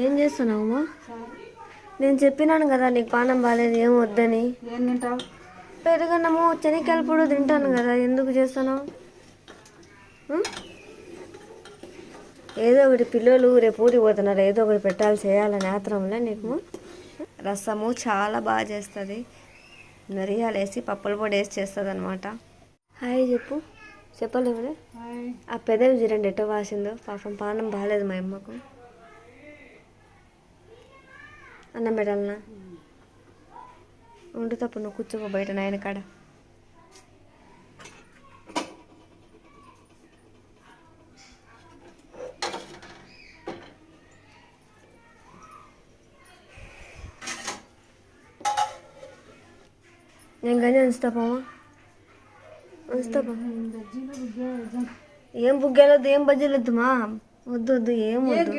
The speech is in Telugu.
ఏం చేస్తున్నావు? నేను చెప్పినాను కదా నీకు పానం బాగాలేదు, ఏం వద్దని. ఏం తింటావు? పెరుగన్నము శనగకాయల పొడి తింటాను కదా, ఎందుకు చేస్తున్నావు? ఏదో ఒకటి పిల్లలు రేపు ఊరికి పోతున్నారు, ఏదో ఒకటి పెట్టాలి చేయాలని ఆత్రంలో నీకు. రసము చాలా బాగా చేస్తుంది, మిరియాలు వేసి పప్పుల పొడి వేసి చేస్తుంది అనమాట. హాయ్ చెప్పు. చెప్పలేము. ఆ పెదవి చూడండి ఎట్టో వాసిందో, పాపం పానం బాగాలేదు మా అమ్మకు. అన్నం పెట్టాలన్నా ఉండు, తప్పు నువ్వు కూర్చోకో బయట నాయన కాడ. నేను కానీ ఉంచుతాపమ్మా, ఉంచుతాపా. ఏం బుగ్గలొద్దు, ఏం బజ్జీలు వద్దుమా, వద్దు వద్దు, ఏం వద్దు.